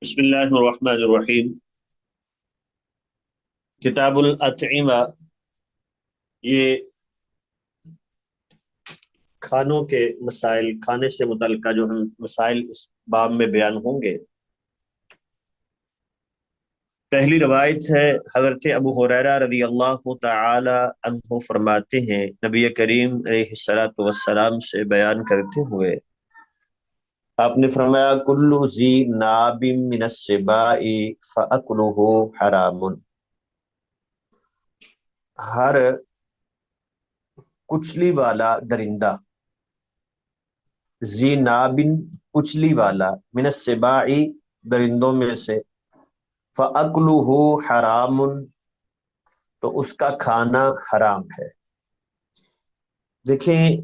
بسم اللہ الرحمن الرحیم۔ کتاب الاطعمہ، یہ کھانوں کے مسائل، کھانے سے متعلقہ جو ہم مسائل اس باب میں بیان ہوں گے۔ پہلی روایت ہے، حضرت ابو ہریرہ رضی اللہ تعالی عنہ فرماتے ہیں، نبی کریم علیہ الصلوۃ والسلام سے بیان کرتے ہوئے آپ نے فرمایا، کل ذی ناب من السباء فاکلہ حرام۔ ہر کچلی والا درندہ، ذی نابن کچلی والا، من السباع درندوں میں سے، فاکلہ حرام تو اس کا کھانا حرام ہے۔ دیکھیں،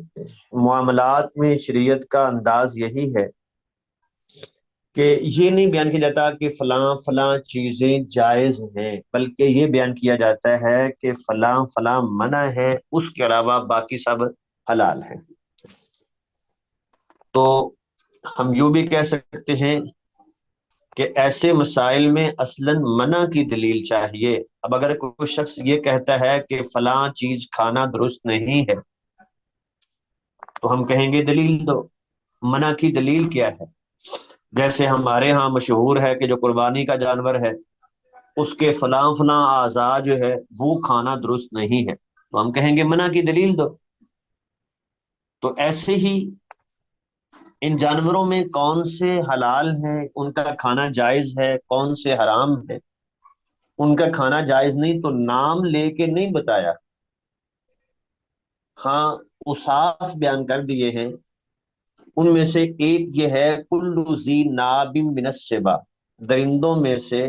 معاملات میں شریعت کا انداز یہی ہے کہ یہ نہیں بیان کیا جاتا کہ فلاں فلاں چیزیں جائز ہیں، بلکہ یہ بیان کیا جاتا ہے کہ فلاں فلاں منع ہے، اس کے علاوہ باقی سب حلال ہیں۔ تو ہم یوں بھی کہہ سکتے ہیں کہ ایسے مسائل میں اصلاً منع کی دلیل چاہیے۔ اب اگر کوئی شخص یہ کہتا ہے کہ فلاں چیز کھانا درست نہیں ہے، تو ہم کہیں گے دلیل دو، منع کی دلیل کیا ہے؟ جیسے ہمارے ہاں مشہور ہے کہ جو قربانی کا جانور ہے، اس کے فلاں فلاں اعضاء جو ہے وہ کھانا درست نہیں ہے، تو ہم کہیں گے منع کی دلیل دو۔ تو ایسے ہی ان جانوروں میں کون سے حلال ہیں، ان کا کھانا جائز ہے، کون سے حرام ہے، ان کا کھانا جائز نہیں تو نام لے کے نہیں بتایا، ہاں اوصاف بیان کر دیے ہیں۔ ان میں سے ایک یہ ہے، کل ذی ناب من السباع، درندوں میں سے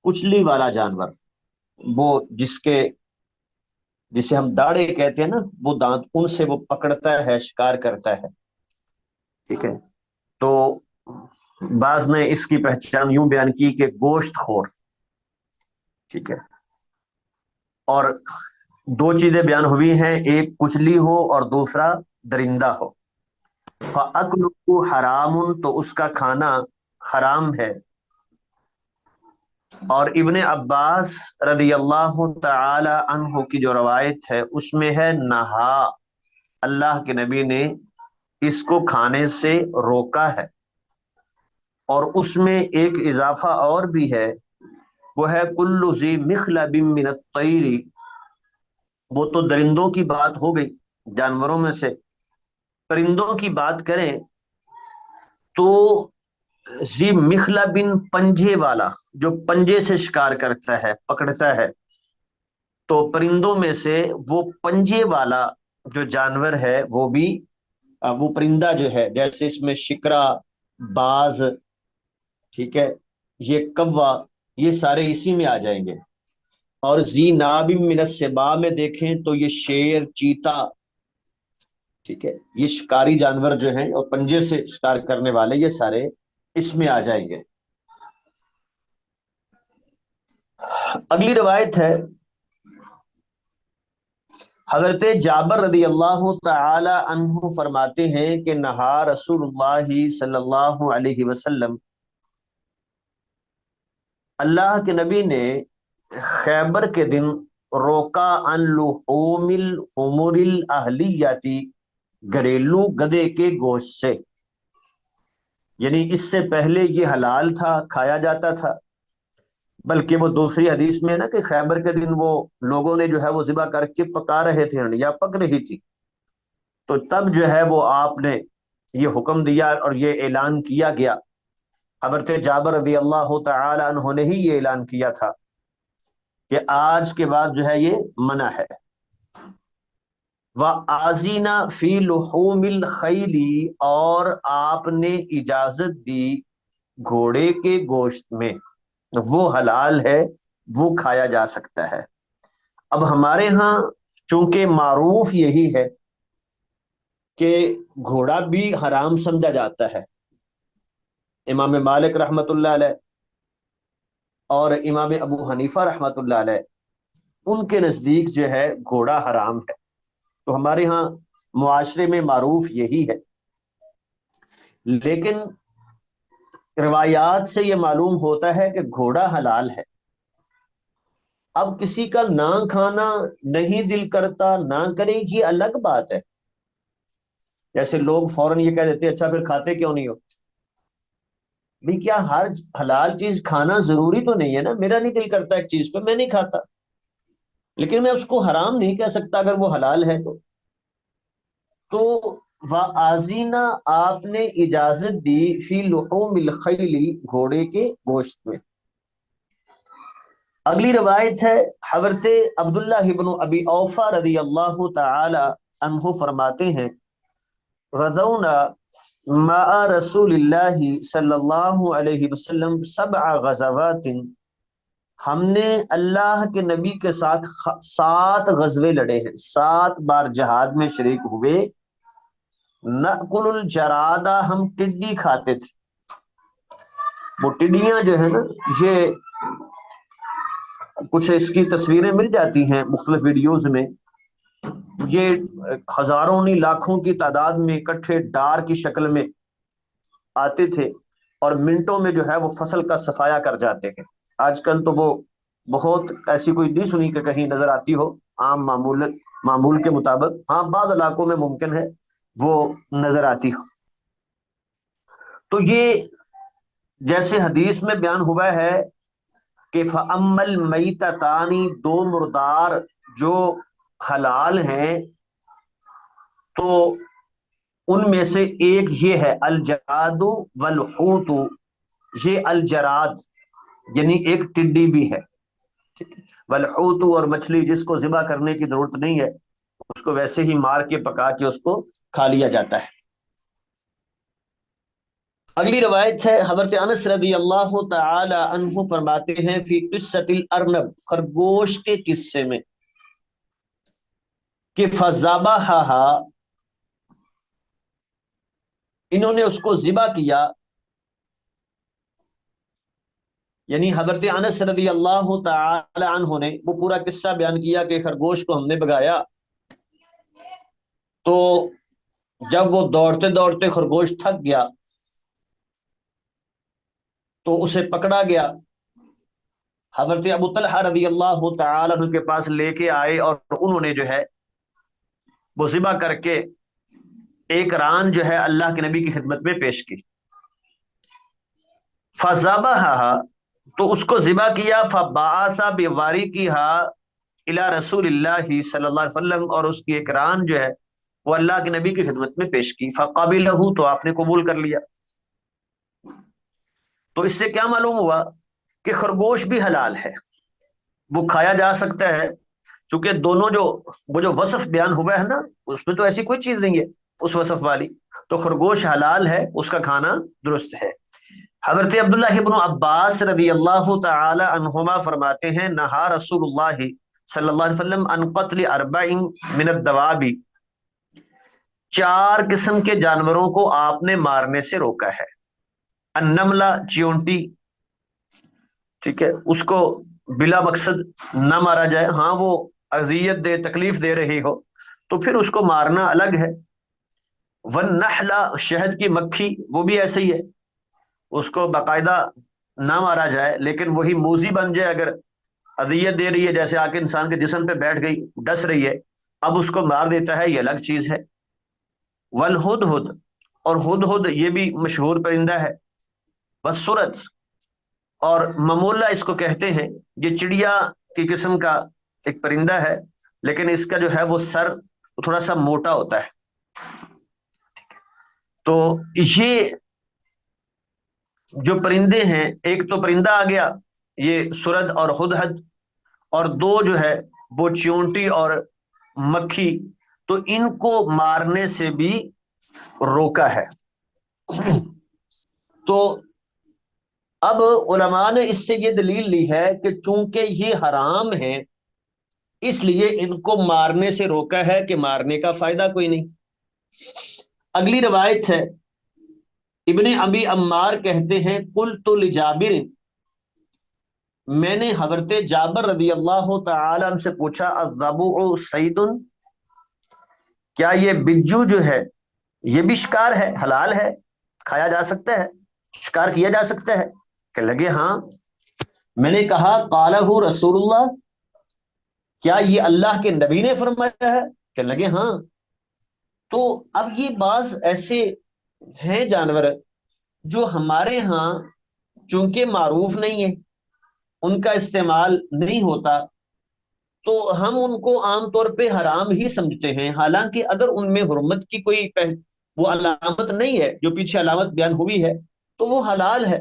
کچلی والا جانور، وہ جسے ہم داڑے کہتے ہیں نا، وہ دانت ان سے وہ پکڑتا ہے، شکار کرتا ہے، ٹھیک ہے۔ تو بعض نے اس کی پہچان یوں بیان کی کہ گوشت خور، ٹھیک ہے۔ اور دو چیزیں بیان ہوئی ہیں، ایک کچلی ہو اور دوسرا درندہ ہو۔ فَأَكْلُهُ حَرَامٌ تو اس کا کھانا حرام ہے۔ اور ابن عباس رضی اللہ تعالی عنہ کی جو روایت ہے، اس میں ہے، نہا، اللہ کے نبی نے اس کو کھانے سے روکا ہے۔ اور اس میں ایک اضافہ اور بھی ہے، وہ ہے کل ذی مخلب من الطیر، وہ تو درندوں کی بات ہو گئی، جانوروں میں سے۔ پرندوں کی بات کریں تو ذی مخلب پنجے والا، جو پنجے سے شکار کرتا ہے، پکڑتا ہے، تو پرندوں میں سے وہ پنجے والا جو جانور ہے وہ بھی وہ پرندہ جو ہے، جیسے اس میں شکرا، باز، ٹھیک ہے، یہ کوا، یہ سارے اسی میں آ جائیں گے۔ اور ذی ناب من السباع میں دیکھیں تو یہ شیر، چیتا، ٹھیک ہے، یہ شکاری جانور جو ہیں اور پنجے سے شکار کرنے والے، یہ سارے اس میں آ جائیں گے۔ اگلی روایت ہے، حضرت جابر رضی اللہ تعالی عنہ فرماتے ہیں کہ نہا رسول اللہ صلی اللہ علیہ وسلم، اللہ کے نبی نے خیبر کے دن روکا عن لحوم الحمر الاہلیتی، گھریلو گدھے کے گوشت سے، یعنی اس سے پہلے یہ حلال تھا، کھایا جاتا تھا، بلکہ وہ دوسری حدیث میں ہے نا کہ خیبر کے دن وہ لوگوں نے جو ہے وہ ذبح کر کے پکا رہے تھے یا پک رہی تھی، تو تب جو ہے وہ آپ نے یہ حکم دیا اور یہ اعلان کیا گیا۔ حضرت جابر رضی اللہ تعالی عنہ نے ہی یہ اعلان کیا تھا کہ آج کے بعد جو ہے یہ منع ہے۔ وَآذِنَ فِي لُحُومِ الْخَيْلِ اور آپ نے اجازت دی گھوڑے کے گوشت میں، وہ حلال ہے، وہ کھایا جا سکتا ہے۔ اب ہمارے ہاں چونکہ معروف یہی ہے کہ گھوڑا بھی حرام سمجھا جاتا ہے، امام مالک رحمۃ اللہ علیہ اور امام ابو حنیفہ رحمۃ اللہ علیہ، ان کے نزدیک جو ہے گھوڑا حرام ہے۔ تو ہمارے ہاں معاشرے میں معروف یہی ہے، لیکن روایات سے یہ معلوم ہوتا ہے کہ گھوڑا حلال ہے۔ اب کسی کا نہ کھانا نہیں دل کرتا، نہ کرے، یہ الگ بات ہے۔ جیسے لوگ فوراً یہ کہہ دیتے ہیں اچھا پھر کھاتے کیوں نہیں ہو؟ بھی کیا ہر حلال چیز کھانا ضروری تو نہیں ہے نا؟ میرا نہیں دل کرتا ایک چیز پہ، میں نہیں کھاتا، لیکن میں اس کو حرام نہیں کہہ سکتا اگر وہ حلال ہے تو وآذینا، آپ نے اجازت دی فی لحوم الخیل، گھوڑے کے گوشت میں۔ اگلی روایت ہے حضرت عبداللہ ابن ابی اوفا رضی اللہ تعالی عنہ فرماتے ہیں غزونا مع رسول اللہ صلی اللہ علیہ وسلم 7 غزوات، ہم نے اللہ کے نبی کے ساتھ 7 غزوے لڑے ہیں، 7 بار جہاد میں شریک ہوئے۔ نأکل الجرادہ، ہم ٹڈی کھاتے تھے۔ وہ ٹڈیاں جو ہے نا، یہ کچھ اس کی تصویریں مل جاتی ہیں مختلف ویڈیوز میں، یہ ہزاروں نہیں لاکھوں کی تعداد میں اکٹھے ڈار کی شکل میں آتے تھے اور منٹوں میں جو ہے وہ فصل کا صفایا کر جاتے ہیں۔ آج کل تو وہ بہت ایسی کوئی نہیں سنی کہ کہیں نظر آتی ہو، عام معمول کے مطابق، ہاں بعض علاقوں میں ممکن ہے وہ نظر آتی ہو۔ تو یہ جیسے حدیث میں بیان ہوا ہے کہ فَأَمَّا الْمَيْتَتَانِ، 2 مردار جو حلال ہیں تو ان میں سے ایک یہ ہے الجراد والحوت، یہ الجراد یعنی ایک ٹڈی بھی ہے، والحوت اور مچھلی جس کو ذبح کرنے کی ضرورت نہیں ہے، اس کو ویسے ہی مار کے پکا کے اس کو کھا لیا جاتا ہے۔ اگلی روایت ہے حضرت انس رضی اللہ تعالی عنہ فرماتے ہیں فی قصۃ الارنب، خرگوش کے قصے میں، کہ فذبحھا، انہوں نے اس کو ذبح کیا، یعنی حضرت انس رضی اللہ تعالی عنہ نے وہ پورا قصہ بیان کیا کہ خرگوش کو ہم نے بگایا، تو جب وہ دوڑتے دوڑتے خرگوش تھک گیا تو اسے پکڑا گیا، حضرت ابو طلحہ رضی اللہ تعالی عنہ کے پاس لے کے آئے اور انہوں نے جو ہے وہ ذبح کر کے ایک ران جو ہے اللہ کے نبی کی خدمت میں پیش کی۔ فذبحھا، تو اس کو ذبح کیا، فبعث بواریقھا الی رسول اللہ صلی اللہ علیہ وسلم، اور اس کی ایک ران جو ہے وہ اللہ کے نبی کی خدمت میں پیش کی، فقبلہ، تو آپ نے قبول کر لیا۔ تو اس سے کیا معلوم ہوا کہ خرگوش بھی حلال ہے، وہ کھایا جا سکتا ہے، چونکہ دونوں وہ جو وصف بیان ہوا ہے نا، اس میں تو ایسی کوئی چیز نہیں ہے اس وصف والی، تو خرگوش حلال ہے، اس کا کھانا درست ہے۔ حضرت عبداللہ ابن عباس رضی اللہ تعالی عنہما فرماتے ہیں نہا رسول اللہ صلی اللہ علیہ وسلم عن قتل 4 من الدواب، 4 قسم کے جانوروں کو آپ نے مارنے سے روکا ہے۔ النملہ، چیونٹی، ٹھیک ہے، اس کو بلا مقصد نہ مارا جائے، ہاں وہ اذیت دے، تکلیف دے رہی ہو تو پھر اس کو مارنا الگ ہے۔ والنحلہ، شہد کی مکھی، وہ بھی ایسے ہی ہے، اس کو باقاعدہ نہ مارا جائے لیکن وہی موذی بن جائے، اگر اذیت دے رہی ہے، جیسے آ کے انسان کے جسم پہ بیٹھ گئی، ڈس رہی ہے، اب اس کو مار دیتا ہے، یہ الگ چیز ہے۔ والہدہد، اور ہدہد یہ بھی مشہور پرندہ ہے۔ والسرج، اور ممولہ اس کو کہتے ہیں، یہ چڑیا کی قسم کا ایک پرندہ ہے، لیکن اس کا جو ہے وہ سر تھوڑا سا موٹا ہوتا ہے۔ تو یہ جو پرندے ہیں، ایک تو پرندہ آ گیا یہ سرد اور ہدہد، اور 2 جو ہے وہ چیونٹی اور مکھی، تو ان کو مارنے سے بھی روکا ہے۔ تو اب علماء نے اس سے یہ دلیل لی ہے کہ چونکہ یہ حرام ہے اس لیے ان کو مارنے سے روکا ہے، کہ مارنے کا فائدہ کوئی نہیں۔ اگلی روایت ہے ابن ابی عمار کہتے ہیں قلت لجابر، میں نے حضرت جابر رضی اللہ تعالی عنہ سے پوچھا الضبع صید، کیا یہ بجو جو ہے یہ بھی شکار ہے، حلال ہے، کھایا جا سکتا ہے؟ شکار کیا جا سکتا ہے؟ کہ لگے ہاں. میں نے کہا قالہ رسول اللہ، کیا یہ اللہ کے نبی نے فرمایا ہے؟ کہ لگے ہاں. تو اب یہ بعض ایسے ہیں جانور جو ہمارے ہاں چونکہ معروف نہیں ہے، ان کا استعمال نہیں ہوتا، تو ہم ان کو عام طور پہ حرام ہی سمجھتے ہیں، حالانکہ اگر ان میں حرمت کی کوئی وہ علامت نہیں ہے جو پیچھے علامت بیان ہوئی ہے تو وہ حلال ہے.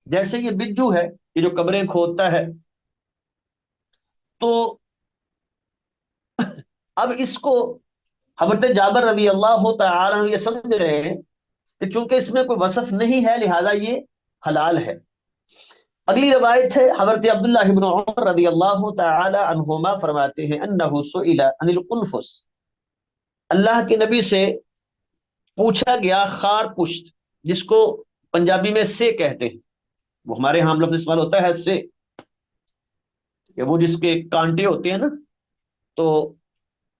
جیسے یہ بجو ہے، یہ جو قبریں کھودتا ہے. تو اب اس کو حضرت جابر رضی اللہ تعالی عنہ یہ سمجھ رہے ہیں کہ چونکہ اس میں کوئی وصف نہیں ہے لہذا یہ حلال ہے. اگلی روایت ہے حضرت عبداللہ بن عمر رضی اللہ تعالی عنہما فرماتے ہیں انہ سئل عن القنفس، اللہ کے نبی سے پوچھا گیا خار پشت، جس کو پنجابی میں سے کہتے ہیں، وہ ہمارے ہاں لفظ استعمال ہوتا ہے سے، کہ وہ جس کے کانٹے ہوتے ہیں نا، تو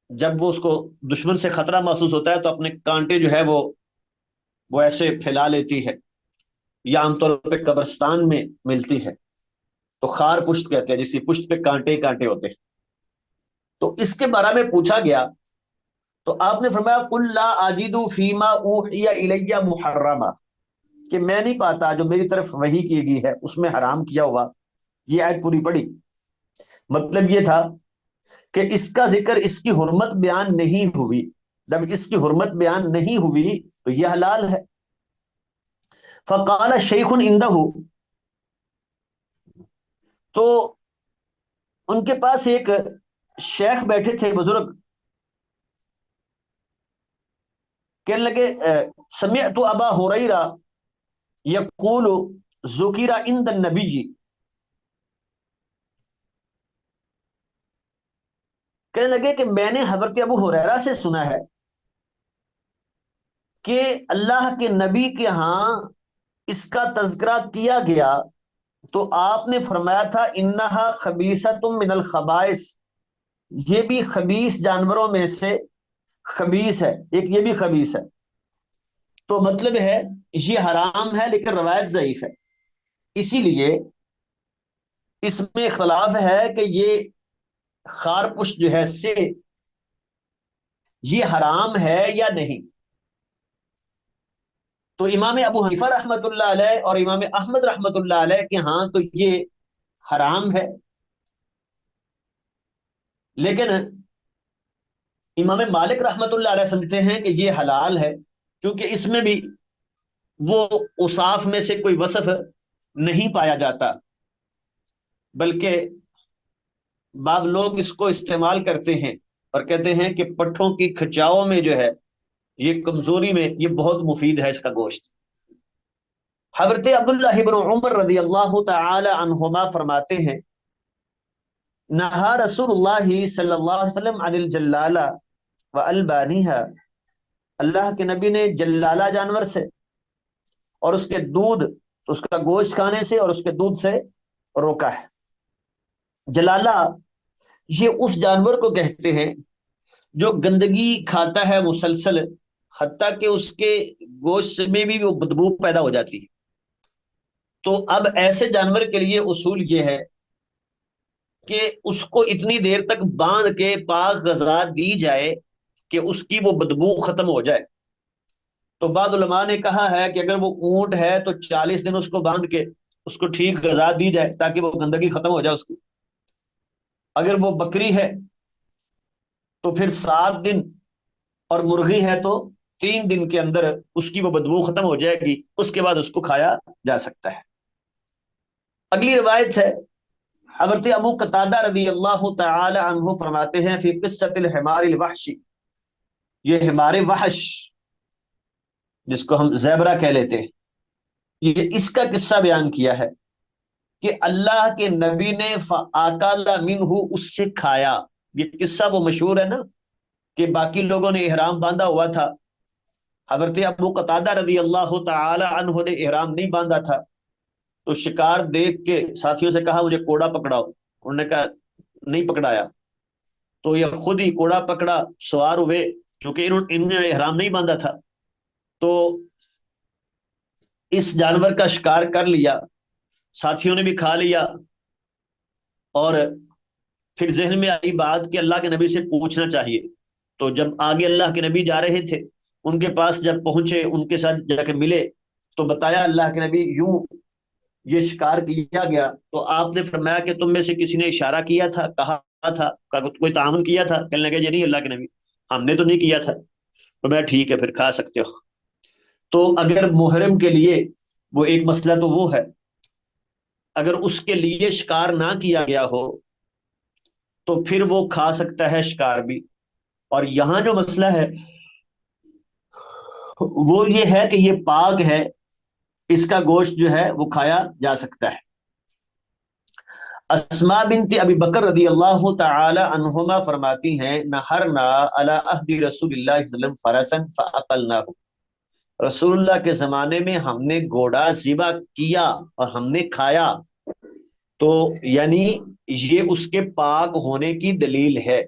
جب وہ اس کو دشمن سے خطرہ محسوس ہوتا ہے تو اپنے کانٹے جو ہے وہ ایسے پھیلا لیتی ہے، یا عام طور پہ قبرستان میں ملتی ہے، تو خار پشت کہتے ہیں جس کی پشت پہ کانٹے کانٹے ہوتے ہیں. تو اس کے بارے میں پوچھا گیا تو آپ نے فرمایا قل لا اجد فیما اوحی الی محرما، کہ میں نہیں پاتا جو میری طرف وحی کی گئی ہے اس میں حرام کیا ہوا. یہ آیت پوری پڑھی، مطلب یہ تھا کہ اس کا ذکر اس کی حرمت بیان نہیں ہوئی، جب اس کی حرمت بیان نہیں ہوئی تو یہ حلال ہے. فقال شیخ عنده، تو ان کے پاس ایک شیخ بیٹھے تھے بزرگ، کہنے لگے سمعت ابا ہریرہ یقول ذکر عند النبی، کہنے لگے کہ میں نے حضرت ابو ہریرہ سے سنا ہے کہ اللہ کے نبی کے ہاں اس کا تذکرہ کیا گیا تو آپ نے فرمایا تھا انہا خبیثۃ من الخبائث، یہ بھی خبیث جانوروں میں سے خبیث ہے، ایک یہ بھی خبیث ہے. تو مطلب ہے یہ حرام ہے لیکن روایت ضعیف ہے، اسی لیے اس میں اختلاف ہے کہ یہ خارپش جو ہے سے یہ حرام ہے یا نہیں. تو امام ابو حنیفہ رحمۃ اللہ علیہ اور امام احمد رحمۃ اللہ علیہ کے ہاں تو یہ حرام ہے، لیکن امام مالک رحمۃ اللہ علیہ سمجھتے ہیں کہ یہ حلال ہے، کیونکہ اس میں بھی وہ اوصاف میں سے کوئی وصف نہیں پایا جاتا، بلکہ بعض لوگ اس کو استعمال کرتے ہیں اور کہتے ہیں کہ پٹھوں کی کھچاؤ میں جو ہے یہ کمزوری میں یہ بہت مفید ہے اس کا گوشت. حضرت عبداللہ بن عمر رضی اللہ تعالی عنہما فرماتے ہیں نہا رسول اللہ صلی اللہ علیہ وسلم عن الجلالہ والبانیہا، اللہ کے نبی نے جلالہ جانور سے اور اس کے دودھ، اس کا گوشت کھانے سے اور اس کے دودھ سے روکا ہے. جلالہ یہ اس جانور کو کہتے ہیں جو گندگی کھاتا ہے مسلسل، حتیٰ کہ اس کے گوشت میں بھی وہ بدبو پیدا ہو جاتی ہے. تو اب ایسے جانور کے لیے اصول یہ ہے کہ اس کو اتنی دیر تک باندھ کے پاک غذا دی جائے کہ اس کی وہ بدبو ختم ہو جائے. تو بعض علماء نے کہا ہے کہ اگر وہ اونٹ ہے تو 40 دن اس کو باندھ کے اس کو ٹھیک غذا دی جائے تاکہ وہ گندگی ختم ہو جائے اس کی. اگر وہ بکری ہے تو پھر 7 دن، اور مرغی ہے تو 3 دن کے اندر اس کی وہ بدبو ختم ہو جائے گی، اس کے بعد اس کو کھایا جا سکتا ہے. اگلی روایت ہے حضرت ابو قتادہ رضی اللہ تعالی عنہ فرماتے ہیں فی قصۃ الحمار الوحش، یہ حمار وحش جس کو ہم زیبرا کہہ لیتے ہیں، یہ اس کا قصہ بیان کیا ہے کہ اللہ کے نبی نے فآکل منہ، اس سے کھایا. یہ قصہ وہ مشہور ہے نا کہ باقی لوگوں نے احرام باندھا ہوا تھا، حضرت ابو قتادہ رضی اللہ تعالی عنہ نے احرام نہیں باندھا تھا، تو شکار دیکھ کے ساتھیوں سے کہا مجھے کوڑا پکڑاؤ، انہوں نے کہا نہیں پکڑایا، تو یہ خود ہی کوڑا پکڑا، سوار ہوئے، کیونکہ انہوں نے احرام نہیں باندھا تھا. تو اس جانور کا شکار کر لیا، ساتھیوں نے بھی کھا لیا، اور پھر ذہن میں آئی بات کہ اللہ کے نبی سے پوچھنا چاہیے۔ تو جب آگے اللہ کے نبی جا رہے تھے، ان کے پاس جب پہنچے، ان کے ساتھ جا کے ملے، تو بتایا اللہ کے نبی یوں یہ شکار کیا گیا۔ تو آپ نے فرمایا کہ تم میں سے کسی نے اشارہ کیا تھا، کہا تھا، کوئی تعاون کیا تھا؟ کہنے لگے یہ نہیں اللہ کے نبی، ہم نے تو نہیں کیا تھا۔ تو میں ٹھیک ہے پھر کھا سکتے ہو۔ تو اگر محرم کے لیے وہ ایک مسئلہ تو وہ ہے، اگر اس کے لیے شکار نہ کیا گیا ہو تو پھر وہ کھا سکتا ہے شکار بھی۔ اور یہاں جو مسئلہ ہے وہ یہ ہے کہ یہ پاک ہے، اس کا گوشت جو ہے وہ کھایا جا سکتا ہے۔ اسماء بنت ابی بکر رضی اللہ تعالی عنہما فرماتی ہیں نہرنا علی عہد رسول اللہ صلی اللہ علیہ وسلم فرسا فاقلناہ، رسول اللہ کے زمانے میں ہم نے گھوڑا ذبح کیا اور ہم نے کھایا، تو یعنی یہ اس کے پاک ہونے کی دلیل ہے۔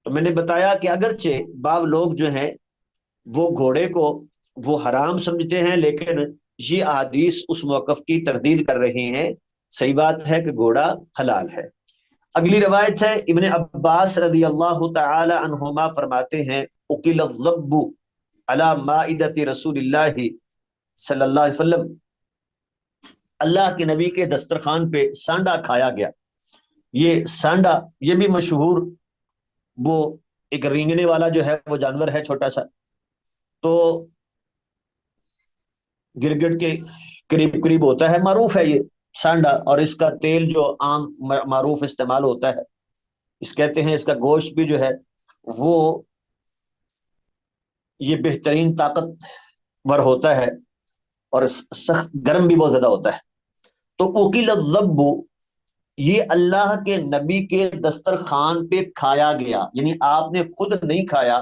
تو میں نے بتایا کہ اگرچہ بعض لوگ جو ہیں وہ گھوڑے کو وہ حرام سمجھتے ہیں، لیکن یہ احادیث اس موقف کی تردید کر رہے ہیں۔ صحیح بات ہے کہ گھوڑا حلال ہے۔ اگلی روایت ہے ابن عباس رضی اللہ تعالی عنہما فرماتے ہیں اکل الضب علی مائدۃ رسول اللہ صلی اللہ علیہ وسلم، اللہ کے نبی کے دسترخوان پہ سانڈا کھایا گیا۔ یہ سانڈا یہ بھی مشہور وہ ایک رینگنے والا جو ہے وہ جانور ہے چھوٹا سا، تو گرگٹ کے قریب قریب ہوتا ہے، معروف ہے یہ سانڈا، اور اس کا تیل جو عام معروف استعمال ہوتا ہے، اس کہتے ہیں اس کا گوشت بھی جو ہے وہ یہ بہترین طاقت ور ہوتا ہے اور سخت گرم بھی بہت زیادہ ہوتا ہے۔ تو اوکل الذب یہ اللہ کے نبی کے دسترخوان پہ کھایا گیا، یعنی آپ نے خود نہیں کھایا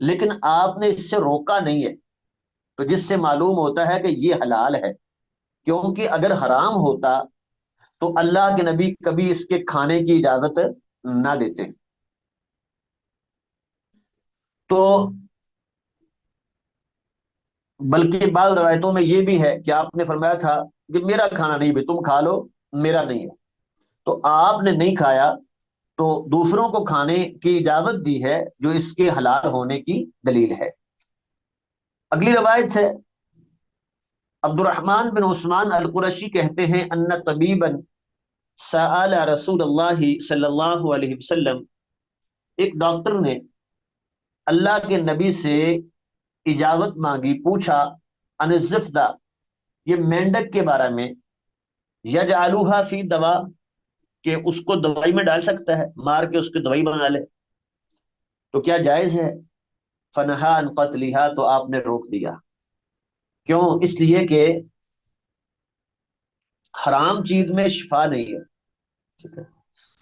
لیکن آپ نے اس سے روکا نہیں ہے، تو جس سے معلوم ہوتا ہے کہ یہ حلال ہے، کیونکہ اگر حرام ہوتا تو اللہ کے نبی کبھی اس کے کھانے کی اجازت نہ دیتے۔ تو بلکہ بعض روایتوں میں یہ بھی ہے کہ آپ نے فرمایا تھا کہ میرا کھانا نہیں بھی، تم کھا لو، میرا نہیں ہے۔ تو آپ نے نہیں کھایا تو دوسروں کو کھانے کی اجازت دی ہے، جو اس کے حلال ہونے کی دلیل ہے۔ اگلی روایت ہے عبد الرحمن بن عثمان القرشی کہتے ہیں ان طبیبا سأل رسول اللہ صلی اللہ علیہ وسلم، ایک ڈاکٹر نے اللہ کے نبی سے اجازت مانگی، پوچھا ان الزفدہ، یہ مینڈک کے بارے میں، یجعلوها فی دوا، کہ اس کو دوائی میں ڈال سکتا ہے، مار کے اس کی دوائی بنا لے، تو کیا جائز ہے؟ فنہا عن قتلھا، تو آپ نے روک دیا۔ کیوں؟ اس لیے کہ حرام چیز میں شفا نہیں ہے، ٹھیک ہے؟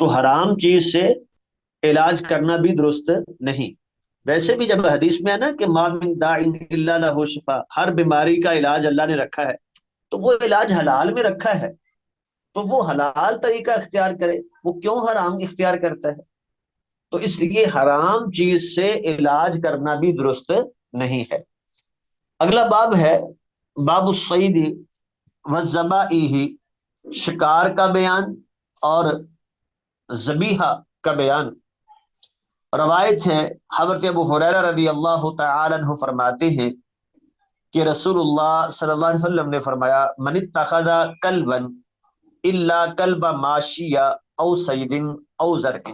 تو حرام چیز سے علاج کرنا بھی درست نہیں۔ ویسے بھی جب حدیث میں ہے نا کہ ما من داع الا له شفا، ہر بیماری کا علاج اللہ نے رکھا ہے، تو وہ علاج حلال میں رکھا ہے، تو وہ حلال طریقہ اختیار کرے، وہ کیوں حرام اختیار کرتا ہے؟ تو اس لیے حرام چیز سے علاج کرنا بھی درست نہیں ہے۔ اگلا باب ہے باب الصید والذبائح، شکار کا بیان اور ذبیحہ کا بیان۔ روایت ہے حضرت ابو ہریرہ رضی اللہ تعالی عنہ فرماتے ہیں کہ رسول اللہ صلی اللہ علیہ وسلم نے فرمایا من اتخذ کلبا الا کلب ماشیہ او صید او زرع،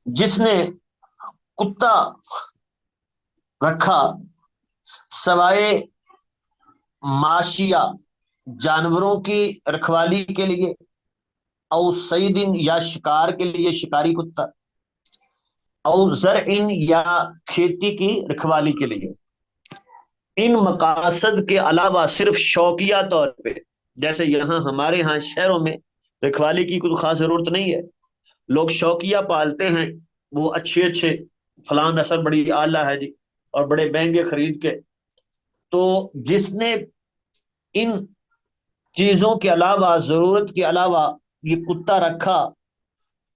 جس نے کتا رکھا سوائے ماشیہ جانوروں کی رکھوالی کے لیے، او صید یا شکار کے لیے شکاری کتا، او زرع یا کھیتی کی رکھوالی کے لیے، ان مقاصد کے علاوہ صرف شوقیہ طور پہ، جیسے یہاں ہمارے ہاں شہروں میں رکھوالی کی کوئی خاص ضرورت نہیں ہے، لوگ شوقیہ پالتے ہیں، وہ اچھے اچھے فلاں نسل بڑی اعلیٰ ہے جی، اور بڑے مہنگے خرید کے، تو جس نے ان چیزوں کے علاوہ ضرورت کے علاوہ یہ کتا رکھا،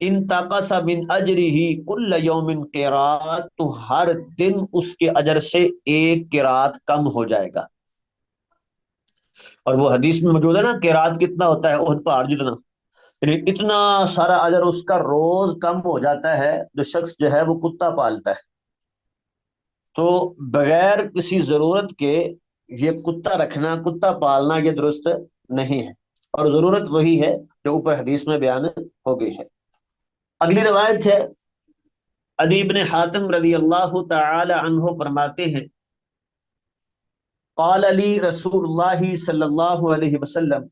ان تقص من اجرہ کل یوم قیرات، تو ہر دن اس کے اجر سے ایک قیرات کم ہو جائے گا۔ اور وہ حدیث میں موجود ہے نا کہ رات کتنا ہوتا ہے احد پہاڑ جتنا، یعنی اتنا سارا اجر اس کا روز کم ہو جاتا ہے جو شخص جو ہے وہ کتا پالتا ہے۔ تو بغیر کسی ضرورت کے یہ کتا رکھنا، کتا پالنا یہ درست نہیں ہے، اور ضرورت وہی ہے جو اوپر حدیث میں بیان ہو گئی ہے۔ اگلی روایت ہے، عدی بن حاتم رضی اللہ تعالی عنہ فرماتے ہیں، قال علی رسول اللہ صلی اللہ علیہ وسلم،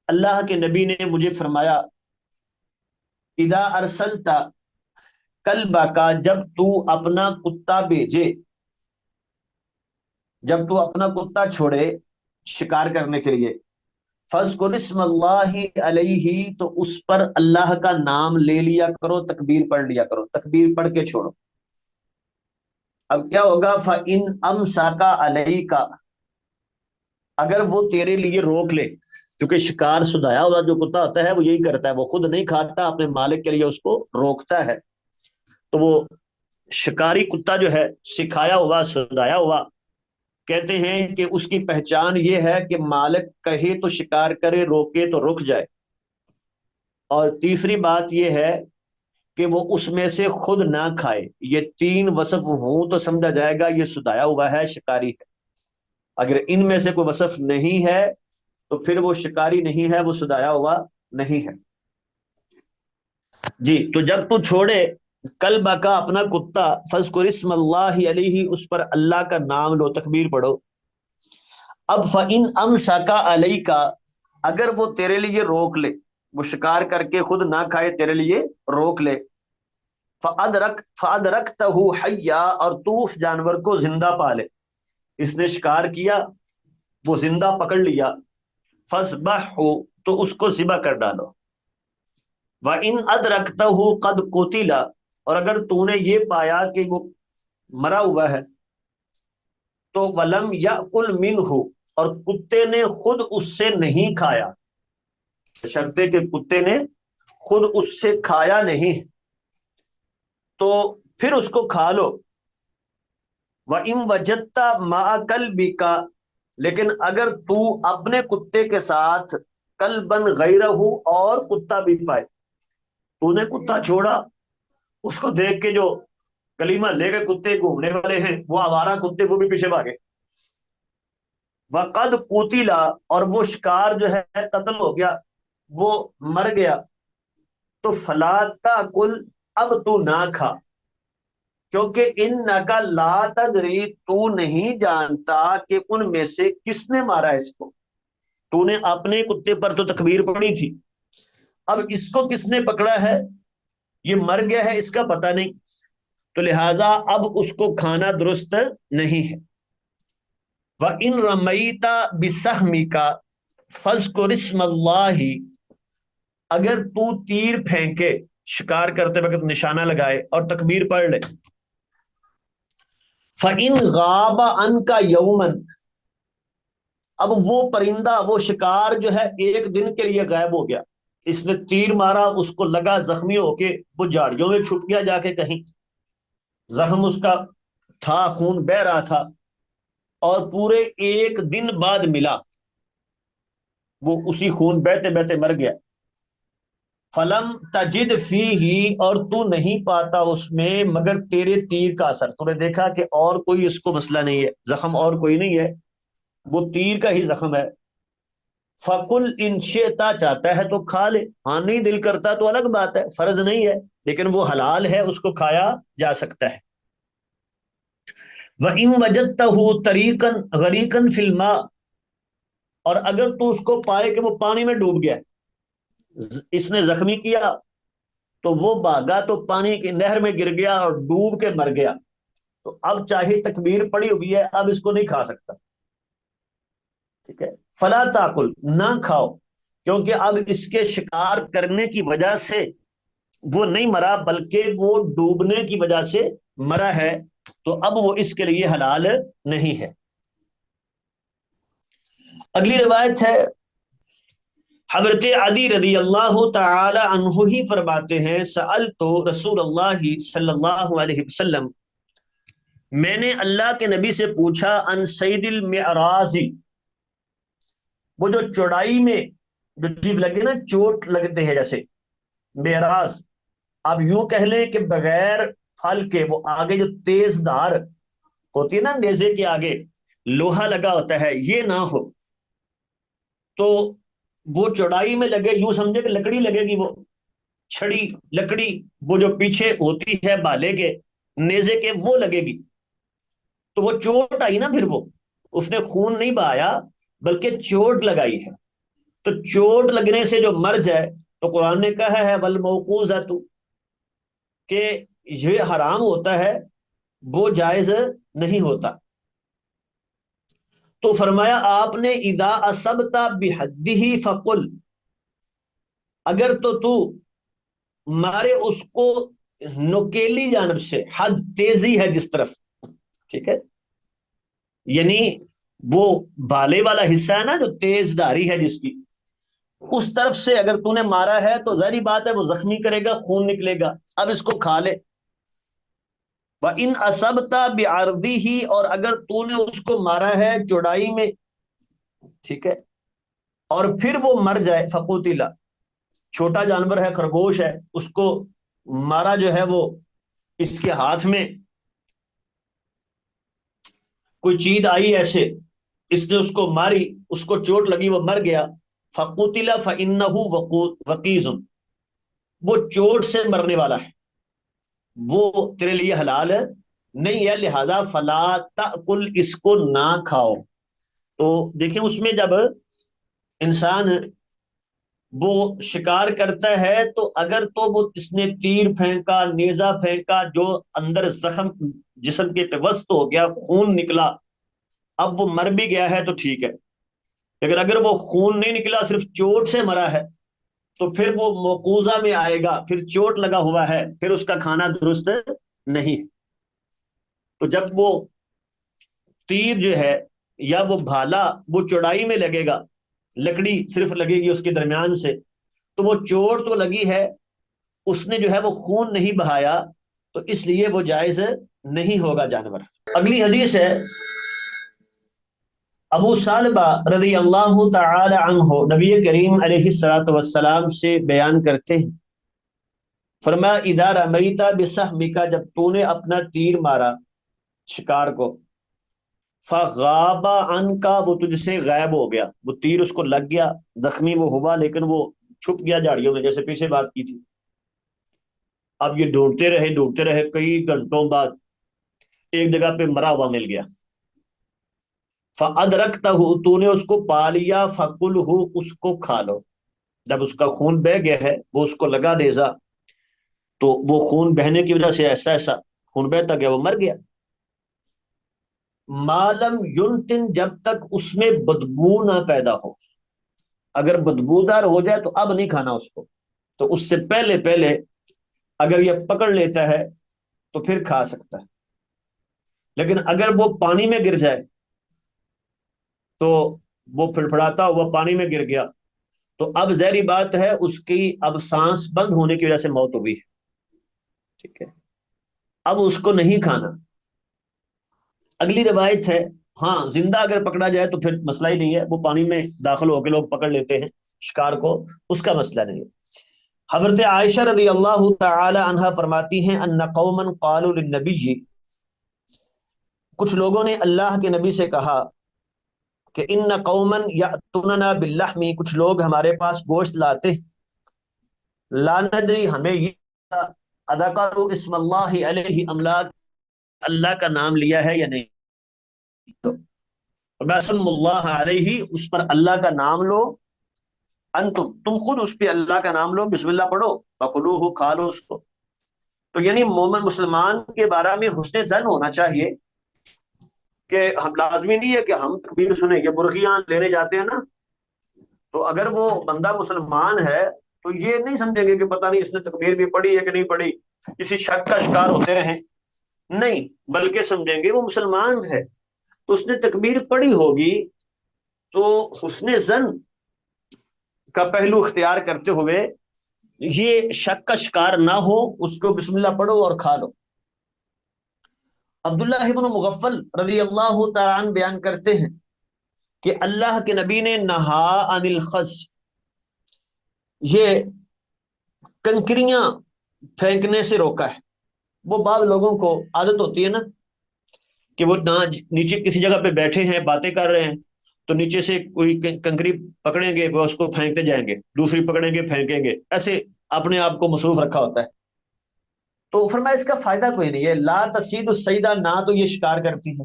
اللہ کے نبی نے مجھے فرمایا، اذا ارسلت کلبک، جب تو اپنا کتا بھیجے، جب تو اپنا کتا چھوڑے شکار کرنے کے لیے، فاذکر اسم اللہ علیہ، تو اس پر اللہ کا نام لے لیا کرو، تکبیر پڑھ لیا کرو، تکبیر پڑھ کے چھوڑو۔ اب کیا ہوگا، فَإِنْ أَمْسَكَ عَلَيْكَ، اگر وہ تیرے لیے روک لے، کیونکہ شکار سدھایا ہوا جو کتا ہوتا ہے وہ یہی کرتا ہے، وہ خود نہیں کھاتا، اپنے مالک کے لیے اس کو روکتا ہے۔ تو وہ شکاری کتا جو ہے سکھایا ہوا، سدھایا ہوا، کہتے ہیں کہ اس کی پہچان یہ ہے کہ مالک کہے تو شکار کرے، روکے تو رک جائے، اور تیسری بات یہ ہے کہ وہ اس میں سے خود نہ کھائے۔ یہ تین وصف ہوں تو سمجھا جائے گا یہ سدھایا ہوا ہے، شکاری ہے۔ اگر ان میں سے کوئی وصف نہیں ہے تو پھر وہ شکاری نہیں ہے، وہ سدھایا ہوا نہیں ہے۔ جی، تو جب تو چھوڑے کلبہ کا اپنا کتا، فاذکر اسم اللہ علیہ، اس پر اللہ کا نام لو، تکبیر پڑھو۔ اب فَإِنْ أَمْسَكَ عَلَيْكَ، اگر وہ تیرے لیے روک لے، وہ شکار کر کے خود نہ کھائے، تیرے لیے روک لے، فَأَدْرَكْتَهُ حَيًّا، اور تو اس جانور کو زندہ پالے، اس نے شکار کیا، وہ زندہ پکڑ لیا، فَاذْبَحْهُ، تو اس کو ذبح کر ڈالو۔ وَإِنْ أَدْرَكْتَهُ قَدْ قُتِلَ، اور اگر تو نے یہ پایا کہ وہ مرا ہوا ہے، تو وَلَمْ يَأْكُلْ مِنْهُ، اور کتے نے خود اس سے نہیں کھایا، شرطے کہ کتے نے خود اس سے کھایا نہیں، تو پھر اس کو کھا لو۔ وَإِنْ وَجَدْتَ مَعَ كَلْبِكَ، لیکن اگر تو اپنے کتے کے ساتھ کلبن غیرہ، اور کتا بھی پائے، تو نے کتا چھوڑا، اس کو دیکھ کے جو کلیمہ لے کے کتے گھومنے والے ہیں وہ آوارہ کتے وہ بھی پیچھے بھاگے، وَقَدْ قُتِلَ، اور وہ شکار جو ہے قتل ہو گیا، وہ مر گیا، تو فَلَا تَأْكُلْ، اب تو نہ کھا، کیونکہ اِنَّكَ لَا تَدْرِي، تو نہیں جانتا کہ ان میں سے کس نے مارا اس کو۔ تو نے اپنے کتے پر تو تکبیر پڑھی تھی، اب اس کو کس نے پکڑا ہے، یہ مر گیا ہے، اس کا پتہ نہیں، تو لہٰذا اب اس کو کھانا درست نہیں ہے۔ وَإِن رَمَيْتَ بِسَهْمِكَ فَاذْكُرِ اسْمَ اللَّهِ، اگر تو تیر پھینکے، شکار کرتے وقت نشانہ لگائے اور تکبیر پڑھ لے، فَإِن غَابَ عَنْكَ يَوْمًا، اب وہ پرندہ، وہ شکار جو ہے ایک دن کے لیے غائب ہو گیا، اس نے تیر مارا، اس کو لگا، زخمی ہو کے وہ جھاڑیوں میں چھپ گیا جا کے کہیں، زخم اس کا تھا، خون بہ رہا تھا، اور پورے ایک دن بعد ملا، وہ اسی خون بہتے بہتے مر گیا۔ فلم تجد فیہ، اور تو نہیں پاتا اس میں مگر تیرے تیر کا اثر، تو نے دیکھا کہ اور کوئی اس کو مسئلہ نہیں ہے، زخم اور کوئی نہیں ہے، وہ تیر کا ہی زخم ہے۔ فَقُلْ إِنْ شِئْتَ، چاہتا ہے تو کھا لے، ہاں نہیں دل کرتا تو الگ بات ہے، فرض نہیں ہے، لیکن وہ حلال ہے، اس کو کھایا جا سکتا ہے۔ وَإِنْ وَجَدْتَهُ طَرِيقًا غَرِيقًا فِي الْمَاءِ، اور اگر تو اس کو پائے کہ وہ پانی میں ڈوب گیا، اس نے زخمی کیا تو وہ بھاگا تو پانی کی نہر میں گر گیا اور ڈوب کے مر گیا، تو اب چاہے تکبیر پڑی ہوئی ہے، اب اس کو نہیں کھا سکتا، ٹھیک ہے۔ فلا تاکل، نہ کھاؤ، کیونکہ اب اس کے شکار کرنے کی وجہ سے وہ نہیں مرا، بلکہ وہ ڈوبنے کی وجہ سے مرا ہے، تو اب وہ اس کے لیے حلال نہیں ہے۔ اگلی روایت ہے، حضرت عدی رضی اللہ تعالی عنہ ہی فرماتے ہیں، سألت رسول اللہ صلی اللہ علیہ وسلم، میں نے اللہ کے نبی سے پوچھا، عن سید المعراض، وہ جو چوڑائی میں جو چیز لگے نا، چوٹ لگتے ہیں جیسے بیراز، آپ یوں کہہ لیں کہ بغیر پھل کے وہ آگے جو تیز دھار ہوتی ہے نا نیزے کے آگے لوہا لگا ہوتا ہے، یہ نہ ہو تو وہ چوڑائی میں لگے، یوں سمجھے کہ لکڑی لگے گی، وہ چھڑی لکڑی وہ جو پیچھے ہوتی ہے بالے کے نیزے کے، وہ لگے گی تو وہ چوٹ آئی نا، پھر وہ اس نے خون نہیں بہایا بلکہ چوٹ لگائی ہے، تو چوٹ لگنے سے جو مر جائے تو قرآن نے کہا ہے والموقوذۃ کہ یہ حرام ہوتا ہے، وہ جائز نہیں ہوتا۔ تو فرمایا آپ نے اذا اصبت بحدہ فقل، اگر تو مارے اس کو نکیلی جانب سے، حد تیزی ہے جس طرف، ٹھیک ہے، یعنی وہ بالے والا حصہ ہے نا جو تیز دھاری ہے جس کی، اس طرف سے اگر تو نے مارا ہے تو ظاہری بات ہے وہ زخمی کرے گا، خون نکلے گا، اب اس کو کھا لے۔ وَإِنْ أَصَبْتَ بِعَرْضِهِ، اور اگر تو نے اس کو مارا ہے چوڑائی میں، ٹھیک ہے، اور پھر وہ مر جائے، فقتل، چھوٹا جانور ہے، خرگوش ہے، اس کو مارا جو ہے وہ اس کے ہاتھ میں کوئی چیز آئی ایسے، اس نے اس کو ماری، اس کو چوٹ لگی، وہ مر گیا، فقتل فإنه وقیز، وہ چوٹ سے مرنے والا ہے، وہ تیرے لیے حلال نہیں ہے، لہذا فلا تأکل، اس کو نہ کھاؤ۔ تو دیکھیں اس میں جب انسان وہ شکار کرتا ہے تو اگر تو وہ اس نے تیر پھینکا، نیزہ پھینکا، جو اندر زخم جسم کے پیوست ہو گیا، خون نکلا، اب وہ مر بھی گیا ہے تو ٹھیک ہے، لیکن اگر وہ خون نہیں نکلا، صرف چوٹ سے مرا ہے، تو پھر وہ موقوزہ میں آئے گا، پھر چوٹ لگا ہوا ہے، پھر اس کا کھانا درست نہیں۔ تو جب وہ تیر جو ہے یا وہ بھالا وہ چوڑائی میں لگے گا، لکڑی صرف لگے گی اس کے درمیان سے، تو وہ چوٹ تو لگی ہے، اس نے جو ہے وہ خون نہیں بہایا، تو اس لیے وہ جائز نہیں ہوگا جانور۔ اگلی حدیث ہے ابو سالبہ رضی اللہ تعالی عنہ، نبی کریم علیہ الصلوۃ والسلام سے بیان کرتے ہیں، فرمایا اذا رمیت بسہمک، جب تو نے اپنا تیر مارا شکار کو، فغاب عنک، وہ تجھ سے غائب ہو گیا، وہ تیر اس کو لگ گیا، زخمی وہ ہوا لیکن وہ چھپ گیا جھاڑیوں میں، جیسے پیچھے بات کی تھی۔ اب یہ ڈھونڈتے رہے کئی گھنٹوں بعد ایک جگہ پہ مرا ہوا مل گیا، فَأَدْرَكْتَهُ، تو نے اس کو پا لیا، فَقُلْهُ، اس کو کھا لو۔ جب اس کا خون بہ گیا ہے، وہ اس کو لگا نیزا، تو وہ خون بہنے کی وجہ سے ایسا ایسا خون بہتا گیا، وہ مر گیا۔ مالم ينتن، جب تک اس میں بدبو نہ پیدا ہو، اگر بدبودار ہو جائے تو اب نہیں کھانا اس کو، تو اس سے پہلے پہلے اگر یہ پکڑ لیتا ہے تو پھر کھا سکتا ہے، لیکن اگر وہ پانی میں گر جائے تو وہ پھڑپڑاتا ہوا پانی میں گر گیا، تو اب ظاہری بات ہے اس کی اب سانس بند ہونے کی وجہ سے موت ہو گئی ہے، ٹھیک ہے، اب اس کو نہیں کھانا۔ اگلی روایت ہے، ہاں زندہ اگر پکڑا جائے تو پھر مسئلہ ہی نہیں ہے، وہ پانی میں داخل ہو کے لوگ پکڑ لیتے ہیں شکار کو، اس کا مسئلہ نہیں ہے۔ حضرت عائشہ رضی اللہ تعالی عنہا فرماتی ہیں ان قوما قالوا للنبی، کچھ لوگوں نے اللہ کے نبی سے کہا کہ ان قوما یاتوننا باللحم، کچھ لوگ ہمارے پاس گوشت لاتے، لا ندری، ہمیں یہ اذکروا اسم اللہ علیہ ام لا، اللہ کا نام لیا ہے یا نہیں، تو بسم اللہ علیہ، اس پر اللہ کا نام لو، تم خود اس پہ اللہ کا نام لو، بسم اللہ پڑھو، فکلوہ، کھا لو اس کو۔ تو یعنی مومن مسلمان کے بارے میں حسن ظن ہونا چاہیے کہ ہم لازمی نہیں ہے کہ ہم تکبیر سنیں، کہ برقیاں لینے جاتے ہیں نا، تو اگر وہ بندہ مسلمان ہے تو یہ نہیں سمجھیں گے کہ پتہ نہیں اس نے تکبیر بھی پڑھی ہے کہ نہیں پڑھی، کسی شک کا شکار ہوتے رہیں، نہیں، بلکہ سمجھیں گے وہ مسلمان ہے تو اس نے تکبیر پڑھی ہوگی، تو حسن ظن کا پہلو اختیار کرتے ہوئے یہ شک کا شکار نہ ہو، اس کو بسم اللہ پڑھو اور کھا لو۔ عبداللہ ابن مغفل رضی اللہ تعالیٰ عنہ بیان کرتے ہیں کہ اللہ کے نبی نے نہا عن الخس، یہ کنکریاں پھینکنے سے روکا ہے۔ وہ بعض لوگوں کو عادت ہوتی ہے نا کہ وہ نہ نیچے کسی جگہ پہ بیٹھے ہیں باتیں کر رہے ہیں تو نیچے سے کوئی کنکری پکڑیں گے وہ اس کو پھینکتے جائیں گے، دوسری پکڑیں گے پھینکیں گے، ایسے اپنے آپ کو مصروف رکھا ہوتا ہے۔ تو فرمایا اس کا فائدہ کوئی نہیں ہے، لا تصید السیدہ، نہ تو یہ شکار کرتی ہے۔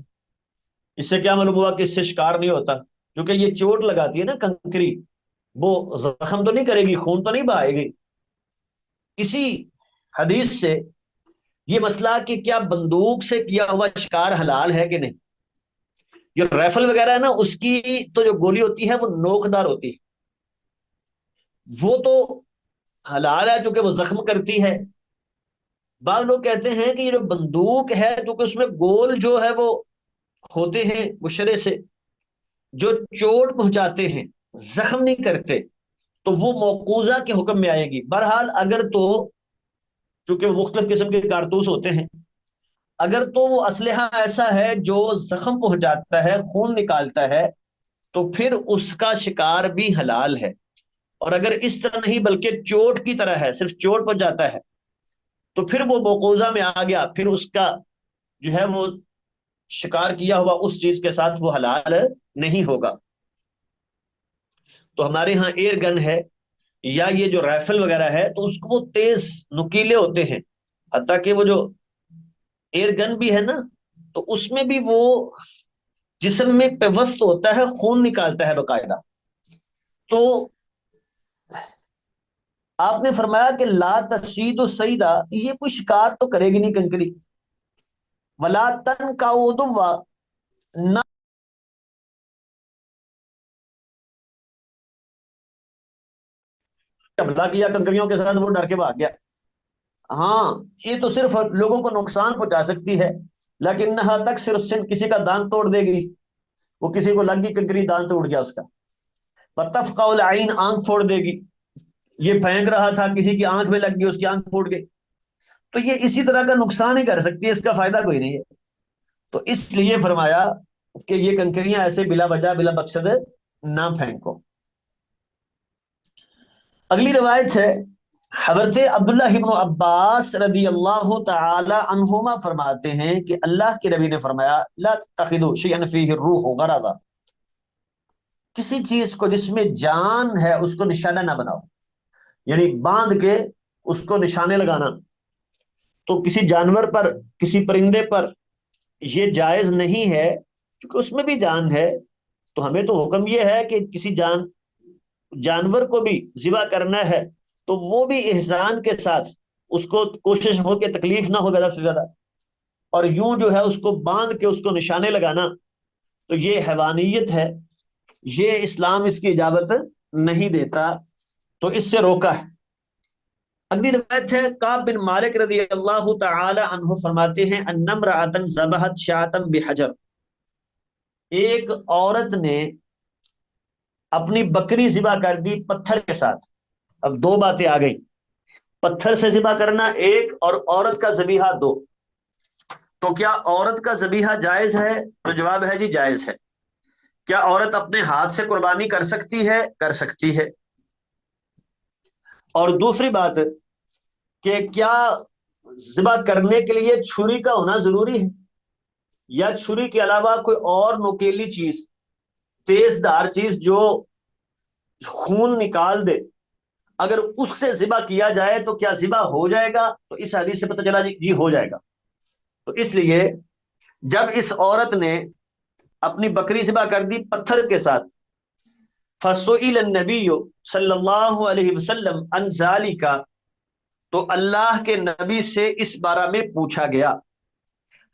اس سے کیا معلوم ہوا کہ اس سے شکار نہیں ہوتا، کیونکہ یہ چوٹ لگاتی ہے نا کنکری، وہ زخم تو نہیں کرے گی، خون تو نہیں بہائے گی۔ اسی حدیث سے یہ مسئلہ کہ کیا بندوق سے کیا ہوا شکار حلال ہے کہ نہیں، جو رائفل وغیرہ ہے نا اس کی تو جو گولی ہوتی ہے وہ نوکدار ہوتی ہے، وہ تو حلال ہے کیونکہ وہ زخم کرتی ہے۔ بعض لوگ کہتے ہیں کہ یہ جو بندوق ہے کیونکہ اس میں گول جو ہے وہ ہوتے ہیں مشرے سے، جو چوٹ پہنچاتے ہیں زخم نہیں کرتے، تو وہ موقوذہ کے حکم میں آئے گی۔ بہرحال اگر تو، چونکہ مختلف قسم کے کارتوس ہوتے ہیں، اگر تو وہ اسلحہ ایسا ہے جو زخم پہنچاتا ہے، خون نکالتا ہے، تو پھر اس کا شکار بھی حلال ہے۔ اور اگر اس طرح نہیں بلکہ چوٹ کی طرح ہے، صرف چوٹ پہنچاتا ہے، تو پھر وہ موقوذہ میں آ گیا، پھر اس کا جو ہے وہ شکار کیا ہوا اس چیز کے ساتھ وہ حلال نہیں ہوگا۔ تو ہمارے ہاں ایئر گن ہے یا یہ جو رائفل وغیرہ ہے تو اس کو وہ تیز نکیلے ہوتے ہیں، حتیٰ کہ وہ جو ایئر گن بھی ہے نا تو اس میں بھی وہ جسم میں پیوست ہوتا ہے، خون نکالتا ہے باقاعدہ۔ تو آپ نے فرمایا کہ لا تصید السیدہ، یہ کوئی شکار تو کرے گی نہیں کنکری، ولا تن کا ادوا، نہ حملہ کیا کنکریوں کے ساتھ وہ ڈر کے بھاگ گیا۔ ہاں یہ تو صرف لوگوں کو نقصان پہنچا سکتی ہے، لیکن نہ تک صرف سن کسی کا دانت توڑ دے گی، وہ کسی کو لگ گئی کنکری دانت توڑ گیا اس کا۔ فتفقع العین، آنکھ پھوڑ دے گی، یہ پھینک رہا تھا کسی کی آنکھ میں لگ گئی اس کی آنکھ پھوٹ گئی، تو یہ اسی طرح کا نقصان ہی کر سکتی ہے، اس کا فائدہ کوئی نہیں ہے۔ تو اس لیے فرمایا کہ یہ کنکریاں ایسے بلا وجہ بلا مقصد نہ پھینکو۔ اگلی روایت ہے، حضرت عبداللہ ابن عباس رضی اللہ تعالی عنہما فرماتے ہیں کہ اللہ کے نبی نے فرمایا لا تتخذوا شیئا فیہ الروح غرضا، کسی چیز کو جس میں جان ہے اس کو نشانہ نہ بناؤ، یعنی باندھ کے اس کو نشانے لگانا تو کسی جانور پر، کسی پرندے پر یہ جائز نہیں ہے، کیونکہ اس میں بھی جان ہے۔ تو ہمیں تو حکم یہ ہے کہ کسی جانور کو بھی ذبح کرنا ہے تو وہ بھی احسان کے ساتھ، اس کو کوشش ہو کہ تکلیف نہ ہو زیادہ سے زیادہ، اور یوں جو ہے اس کو باندھ کے اس کو نشانے لگانا تو یہ حیوانیت ہے، یہ اسلام اس کی اجازت نہیں دیتا، تو اس سے روکا ہے۔ اگلی روایت ہے، کعب بن مالک رضی اللہ تعالی عنہ فرماتے ہیں ان امرأۃ ذبحت شاۃ بحجر، ایک عورت نے اپنی بکری ذبح کر دی پتھر کے ساتھ۔ اب دو باتیں آ گئی، پتھر سے ذبح کرنا ایک اور عورت کا ذبیحہ دو۔ تو کیا عورت کا ذبیحہ جائز ہے؟ تو جواب ہے جی جائز ہے۔ کیا عورت اپنے ہاتھ سے قربانی کر سکتی ہے؟ کر سکتی ہے۔ اور دوسری بات کہ کیا ذبح کرنے کے لیے چھری کا ہونا ضروری ہے، یا چھری کے علاوہ کوئی اور نوکیلی چیز، تیز دھار چیز جو خون نکال دے، اگر اس سے ذبح کیا جائے تو کیا ذبح ہو جائے گا؟ تو اس حدیث سے پتہ چلا جی ہو جائے گا۔ تو اس لیے جب اس عورت نے اپنی بکری ذبح کر دی پتھر کے ساتھ، فسئل النبی صلی اللہ علیہ وسلم عن ذالک، تو اللہ کے نبی سے اس بارے میں پوچھا گیا،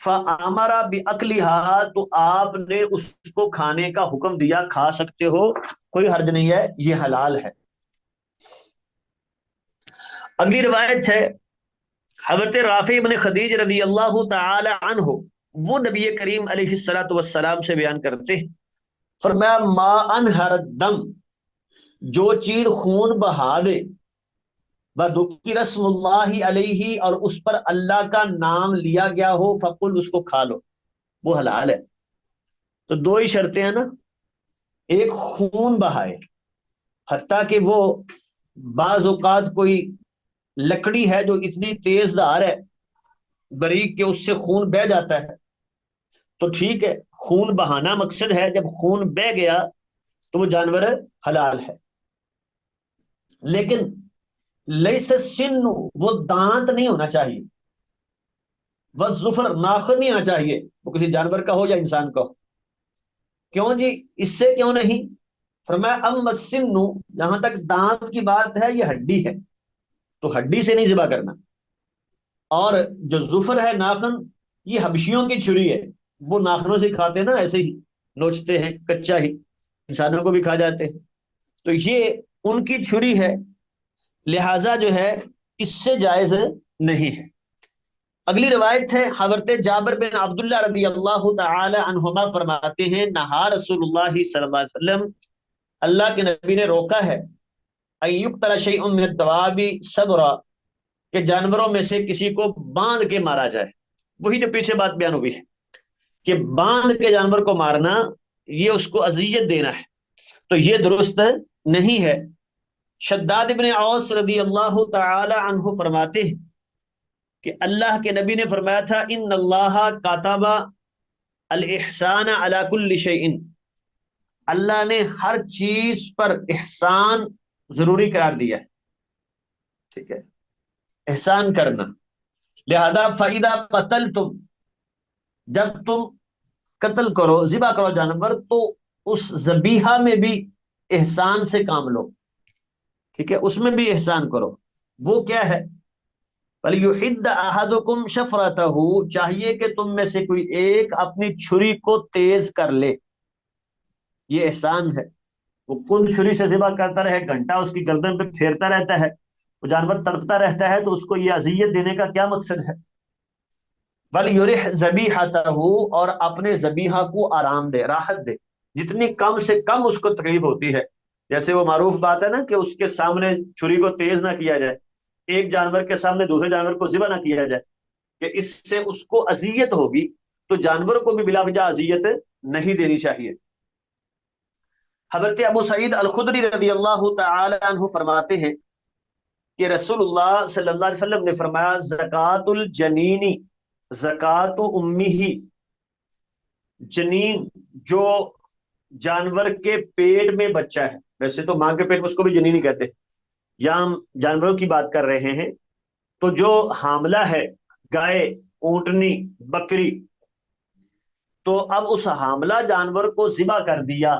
فامر باکلھا، تو آپ نے اس کو کھانے کا حکم دیا، کھا سکتے ہو، کوئی حرج نہیں ہے، یہ حلال ہے۔ اگلی روایت ہے، حضرت رافع بن خدیج رضی اللہ تعالی عنہ، وہ نبی کریم علیہ الصلوۃ والسلام سے بیان کرتے ہیں، فرمایا ما انہر الدم، جو چیز خون بہا دے، وذکر اسم اللہ علیہ، اور اس پر اللہ کا نام لیا گیا ہو، فقل، اس کو کھا لو، وہ حلال ہے۔ تو دو ہی شرطیں ہیں نا، ایک خون بہائے، حتیٰ کہ وہ بعض اوقات کوئی لکڑی ہے جو اتنی تیز دھار ہے، باریک، کہ اس سے خون بہہ جاتا ہے، تو ٹھیک ہے، خون بہانا مقصد ہے، جب خون بہہ گیا تو وہ جانور حلال ہے۔ لیکن لیس السن، وہ دانت نہیں ہونا چاہیے، والظفر، ناخن نہیں ہونا چاہیے، وہ کسی جانور کا ہو یا انسان کا ہو۔ کیوں جی؟ اس سے کیوں نہیں؟ فرمایا ام السن، جہاں تک دانت کی بات ہے یہ ہڈی ہے، تو ہڈی سے نہیں ذبح کرنا۔ اور جو ظفر ہے، ناخن، یہ حبشیوں کی چھری ہے، وہ ناخنوں سے کھاتے ہیں نا، ایسے ہی نوچتے ہیں کچا ہی، انسانوں کو بھی کھا جاتے ہیں، تو یہ ان کی چھری ہے، لہذا جو ہے اس سے جائز نہیں ہے۔ اگلی روایت ہے حضرت جابر بن عبداللہ رضی اللہ تعالی عنہما فرماتے ہیں نہا رسول اللہ صلی اللہ علیہ وسلم، اللہ کے نبی نے روکا ہے، ان یقتل شیء من الدواب صبرا، کہ جانوروں میں سے کسی کو باندھ کے مارا جائے۔ وہی جو پیچھے بات بیان ہوئی ہے کہ باندھ کے جانور کو مارنا، یہ اس کو اذیت دینا ہے، تو یہ درست نہیں ہے۔ شداد ابن اوس رضی اللہ تعالی عنہ فرماتے ہیں کہ اللہ کے نبی نے فرمایا تھا ان اللہ کاتب الاحسان علی کل شیء، اللہ نے ہر چیز پر احسان ضروری قرار دیا ہے، ٹھیک ہے، احسان کرنا۔ لہذا فَإِذَا قَتَلْتُمْ، جب تم قتل کرو، ذبح کرو جانور، تو اس ذبیحہ میں بھی احسان سے کام لو، ٹھیک ہے، اس میں بھی احسان کرو۔ وہ کیا ہے؟ فَلْيُحِدَّ أَحَدُكُمْ شَفْرَتَهُ، چاہیے کہ تم میں سے کوئی ایک اپنی چھری کو تیز کر لے، یہ احسان ہے۔ وہ کن چھری سے ذبح کرتا رہے، گھنٹہ اس کی گردن پہ پھیرتا رہتا ہے، وہ جانور تڑپتا رہتا ہے، تو اس کو یہ اذیت دینے کا کیا مقصد ہے؟ وَلْيُرِحْ ذَبِيحَتَهُ، اور اپنے ذبیحہ کو آرام دے، راحت دے، جتنی کم سے کم اس کو تکلیف ہوتی ہے۔ جیسے وہ معروف بات ہے نا کہ اس کے سامنے چھری کو تیز نہ کیا جائے، ایک جانور کے سامنے دوسرے جانور کو ذبح نہ کیا جائے، کہ اس سے اس کو اذیت ہوگی، تو جانور کو بھی بلا وجہ اذیت نہیں دینی چاہیے۔ حضرت ابو سعید الخدری رضی اللہ تعالی عنہ فرماتے ہیں کہ رسول اللہ صلی اللہ علیہ وسلم نے فرمایا زکوٰۃ الجنینی زکوٰۃ امہ، جنین جو جانور کے پیٹ میں بچہ ہے، ویسے تو ماں کے پیٹ میں اس کو بھی جنین ہی کہتے ہیں، یہاں ہم جانوروں کی بات کر رہے ہیں، تو جو حاملہ ہے، گائے، اونٹنی، بکری، تو اب اس حاملہ جانور کو ذبح کر دیا،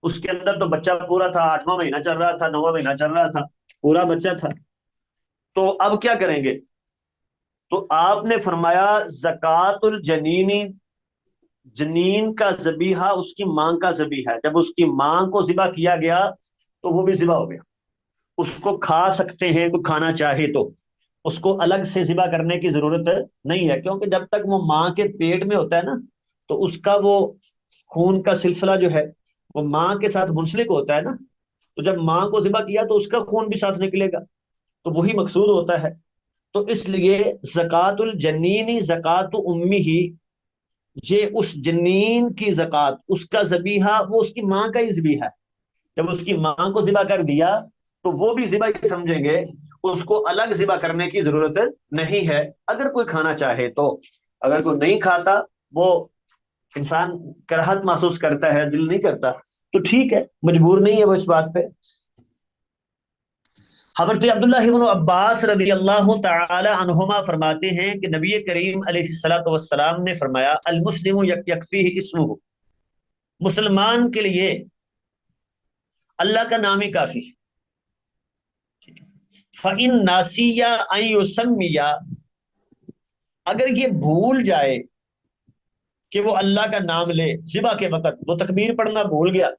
اس کے اندر تو بچہ پورا تھا، 8واں مہینہ چل رہا تھا، 9واں مہینہ چل رہا تھا، پورا بچہ تھا، تو اب کیا کریں گے؟ تو آپ نے فرمایا زکوٰۃ الجنینی، جنین کا ذبیحہ اس کی ماں کا ذبیحہ ہے، جب اس کی ماں کو ذبح کیا گیا تو وہ بھی ذبح ہو گیا، اس کو کھا سکتے ہیں، کوئی کھانا چاہے تو، اس کو الگ سے ذبح کرنے کی ضرورت نہیں ہے، کیونکہ جب تک وہ ماں کے پیٹ میں ہوتا ہے نا، تو اس کا وہ خون کا سلسلہ جو ہے وہ ماں کے ساتھ منسلک ہوتا ہے نا، تو جب ماں کو ذبح کیا تو اس کا خون بھی ساتھ نکلے گا، تو وہی مقصود ہوتا ہے۔ تو اس لیے زکوٰۃ الجنینی زکوٰۃ امہ، یہ اس جنین کی زکوٰۃ، اس کا ذبیحہ، وہ اس کی ماں کا ہی ذبیحہ ہے، جب اس کی ماں کو ذبح کر دیا تو وہ بھی ذبح ہی سمجھیں گے، اس کو الگ ذبح کرنے کی ضرورت نہیں ہے، اگر کوئی کھانا چاہے تو۔ اگر کوئی نہیں کھاتا، وہ انسان کراہت محسوس کرتا ہے، دل نہیں کرتا، تو ٹھیک ہے، مجبور نہیں ہے وہ اس بات پہ۔ حضرت عبداللہ بن عباس رضی اللہ تعالی عنہما فرماتے ہیں کہ نبی کریم علیہ الصلوۃ والسلام نے فرمایا المسلم یکفیہ اسمہ، مسلمان کے لیے اللہ کا نام ہی کافی ہے۔ فَإِن نَاسِیَ أَن يُسَمِّیَ، اگر یہ بھول جائے کہ وہ اللہ کا نام لے، ذبح کے وقت وہ تکبیر پڑھنا بھول گیا،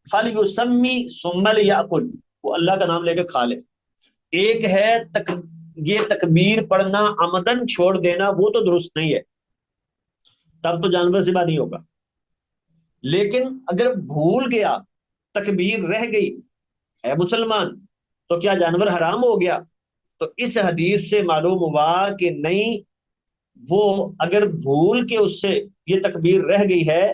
فَلْيُسَمِّ ثُمَّ لْيَأْكُلْ، وہ اللہ کا نام لے کے کھا لے۔ ایک ہے یہ تکبیر پڑھنا عمدن چھوڑ دینا، وہ تو درست نہیں ہے، تب تو جانور ذبح نہیں ہوگا، لیکن اگر بھول گیا، تکبیر رہ گئی، ہے مسلمان، تو کیا جانور حرام ہو گیا؟ تو اس حدیث سے معلوم ہوا کہ نہیں، وہ اگر بھول کے اس سے یہ تکبیر رہ گئی ہے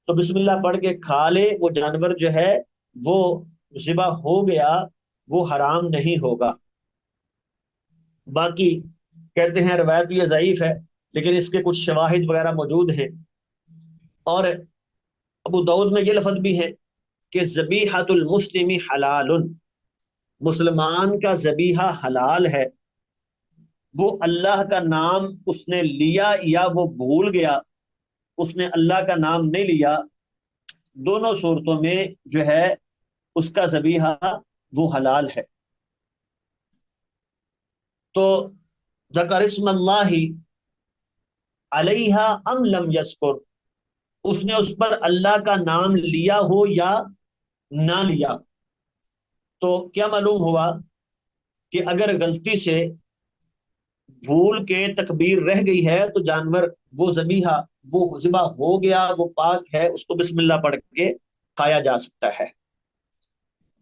تو بسم اللہ پڑھ کے کھا لے، وہ جانور جو ہے وہ ذبح ہو گیا، وہ حرام نہیں ہوگا۔ باقی کہتے ہیں روایت یہ ضعیف ہے، لیکن اس کے کچھ شواہد وغیرہ موجود ہیں۔ اور ابو داؤد میں یہ لفظ بھی ہے کہ ذبیحۃ المسلم حلال، مسلمان کا ذبیحہ حلال ہے، وہ اللہ کا نام اس نے لیا یا وہ بھول گیا، اس نے اللہ کا نام نہیں لیا، دونوں صورتوں میں جو ہے اس کا ذبیحہ وہ حلال ہے۔ تو ذکر اسم اللہ علیہا ام لم یذکر، اس نے اس پر اللہ کا نام لیا ہو یا نہ لیا، تو کیا معلوم ہوا کہ اگر غلطی سے بھول کے تکبیر رہ گئی ہے تو جانور وہ ذبیحہ وہ ذبح ہو گیا، وہ پاک ہے، اس کو بسم اللہ پڑھ کے کھایا جا سکتا ہے۔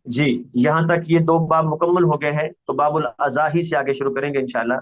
جی، یہاں تک یہ دو باب مکمل ہو گئے ہیں، تو باب الاضاحی سے آگے شروع کریں گے انشاءاللہ۔